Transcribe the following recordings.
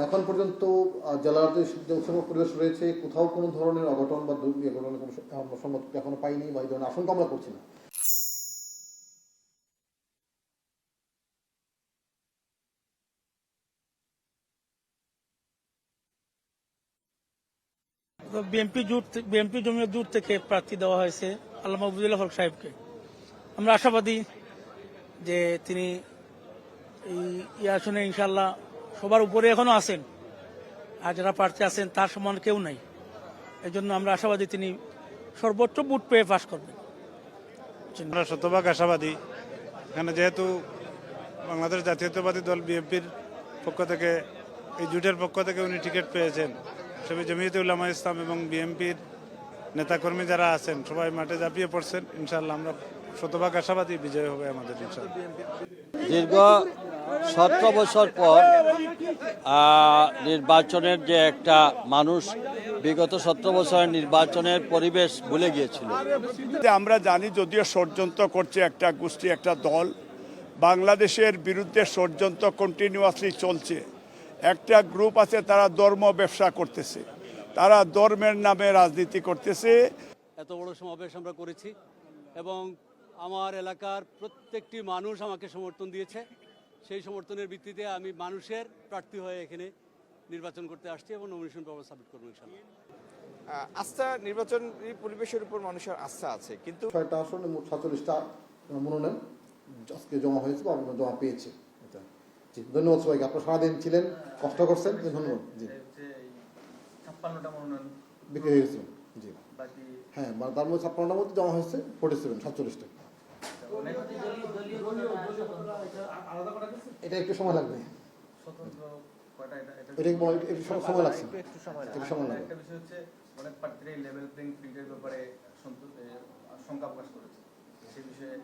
এখন পর্যন্ত জেলাতে যে উৎসব পরিবেশ রয়েছে কোথাও কোনো ধরনের অঘটন বা দুর্ঘটনার কোনো সম্মত এখনো পাইনি বা এই ধরনের আশঙ্কা আমরা করছি না। বিএনপি জমিয়ত জোট থেকে প্রার্থী দেওয়া হয়েছে আল্লামা আবদুল্লাহ হক সাহেবকে। আমরা আশাবাদী যে তিনি এই আসনে ইনশাল্লাহ সবার উপরে এখনো আছেন, আর যারা প্রার্থী আছেন তার সমান কেউ নাই। এই জন্য আমরা আশাবাদী তিনি সর্বোচ্চ ভোট পেয়ে পাশ করবেন। আমরা শতভাগ আশাবাদী। এখানে যেহেতু বাংলাদেশ জাতীয়তাবাদী দল বিএনপির পক্ষ থেকে এই জোটের পক্ষ থেকে উনি টিকিট পেয়েছেন, সবই জমিয়তে উলামা ইসলাম এবং বিএনপির নেতাকর্মী যারা আছেন সবাই মাঠে ঝাঁপিয়ে পড়ছেন। ইনশাল্লাহ আমরা শতভাগ আশাবাদী বিজয় হবে আমাদের ইনশাল্লাহ। দীর্ঘ 17 বছর পর নির্বাচনের যে একটা মানুষ বিগত 17 বছরের নির্বাচনের পরিবেশ ভুলে গিয়েছিল। আমরা জানি যদিও ষড়যন্ত্র করছে একটা গোষ্ঠী, একটা দল, বাংলাদেশের বিরুদ্ধে ষড়যন্ত্র কন্টিনিউয়াসলি চলছে। একটা গ্রুপ আছে তারা ধর্ম ব্যবসা করতেছে, তারা ধর্মের নামে রাজনীতি করতেছে। এত বড় সমাবেশ আমরা করেছি এবং আমার এলাকার প্রত্যেকটি মানুষ আমাকে সমর্থন দিয়েছে। সেই সমর্থনের ভিত্তিতে আমি মানুষের প্রার্থী হয়ে এখানে নির্বাচন করতে আসছি এবং নমিনেশন পেপার সাবমিট করবো ইনশাআল্লাহ। আস্থা, নির্বাচন পরিবেশের উপর মানুষের আস্থা আছে, কিন্তু 6টা আসনে মোট 47টা মনোনয়ন আজকে জমা হয়েছে বা জমা পেয়েছে। জি, ধন্যবাদ সবাইকে। আপনারা সারাদিন ছিলেন, কষ্ট করছেন, ধন্যবাদ। জি, 56টা মনোনয়ন বিক্রি হয়ে গেছে। জি, হ্যাঁ, মানে তার মধ্যে 56টার মধ্যে জমা হয়েছে 47টা। এটা একটু সময় লাগবে, এটা একটু সময় লাগছে, একটু সময় লাগবে। একটা বিষয় হচ্ছে অনেক প্রার্থীরা লেভেল প্লেইং ফিল্ডের ব্যাপারে শঙ্কা প্রকাশ করেছে, সেই বিষয়ে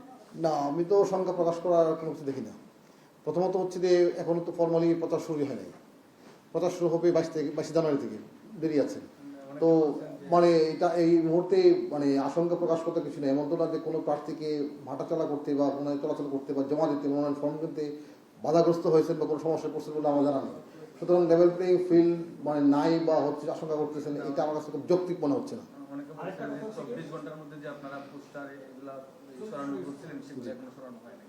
না, আমি তো সংখ্যা প্রকাশ করার কোনো কিছু দেখি না। প্রথমত হচ্ছে যে এখনো তো ফর্মালি প্রচার শুরু হয় নাই, প্রচার শুরু হবে 22 জানুয়ারি থেকে, দেরি আছে। তো মানে এটা এই মুহূর্তে মানে আশঙ্কা প্রকাশ করতে কিছু নেই। এমন তো না যে কোনো প্রার্থীকে হাঁটাচলা করতে বা কোনো চলাচল করতে বা জমা দিতে মনোনয়ন ফর্ম কিনতে বাধাগ্রস্ত হয়েছেন বা কোনো সমস্যায় পড়ছেন বলে আমার জানা নেই। সুতরাং লেভেল প্লেইং ফিল্ড মানে নাই বা হচ্ছে আশঙ্কা করতেছেন, এটা আমার কাছে খুব যৌক্তিক মনে হচ্ছে না। অনেকে বলছেন যে 24 ঘন্টার মধ্যে যে আপনারা পোস্টার এগুলা সরানো করছিলেন সেগুলো এখনো সরানো হয়নি।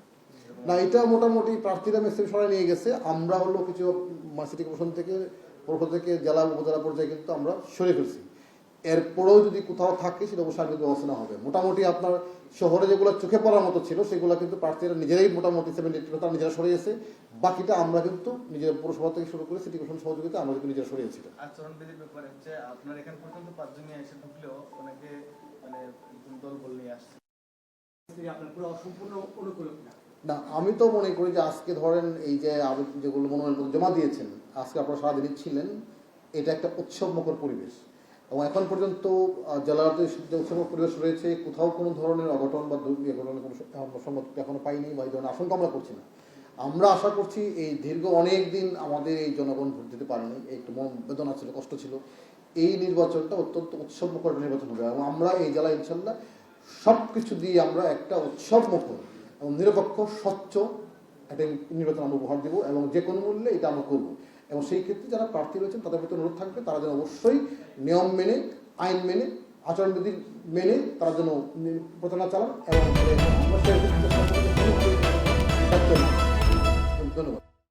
না, এটা মোটামুটি প্রার্থীরা মেসেজ সরাই নিয়ে গেছে। আমরা হলো কিছু সিটি কর্পোরেশন থেকে পক্ষ থেকে জেলা উপজেলা পর্যায়ে কিন্তু আমরা সরিয়ে ফেলছি। এরপরেও যদি কোথাও থাকে সেটা অবশ্যই কিন্তু ব্যবস্থা হবে। মোটামুটি আপনার শহরে যেগুলো চোখে পড়ার মতো ছিল সেগুলো কিন্তু প্রার্থীরা নিজেরাই মোটামুটি 70% তারা নিজেরা সরিয়েছে। বাকিটা আমরা কিন্তু নিজের পৌরসভা থেকে শুরু করে সিটি কর্পোরেশন সহযোগিতা আমরা কিন্তু নিজেরা সরিয়েছি। আচরণবিধির ব্যাপারে হচ্ছে আপনার এখানে পর্যন্ত 5 জন এসে ঢুকলেও অনেকে মানে দল বল নিয়ে আসছে, আপনার পুরো অসম্পূর্ণ অনুকূল না, আমি তো মনে করি যে আজকে ধরেন এই যে যেগুলো মনোনয়ন জমা দিয়েছেন, আজকে আপনারা সারাদিনই ছিলেন, এটা একটা উৎসবমুখর পরিবেশ। এবং এখন পর্যন্ত জেলাতে যে উৎসব পরিবেশ রয়েছে কোথাও কোনো ধরনের অঘটন বা দুর্ঘটনার কোনো সম্মত এখনো পাইনি বা এই ধরনের আশঙ্কা আমরা করছি না। আমরা আশা করছি এই দীর্ঘ অনেক দিন আমাদের এই জনগণ ভোট দিতে পারেনি, একটু মন বেদনা ছিল, কষ্ট ছিল। এই নির্বাচনটা অত্যন্ত উৎসবমুখর নির্বাচন হবে এবং আমরা এই জেলায় ইনশাল্লাহ সব কিছু দিয়ে আমরা একটা উৎসবমুখর এবং নিরপেক্ষ স্বচ্ছ একটা নির্বাচন আমরা উপহার দেবো এবং যে কোনো মূল্যে এটা আমরা করবো। এবং সেই ক্ষেত্রে যারা প্রার্থী রয়েছেন তাদের প্রতি অনুরোধ থাকবে তারা যেন অবশ্যই নিয়ম মেনে, আইন মেনে, আচরণবিধি মেনে তারা যেন প্রচারণা চালান এবং ধন্যবাদ।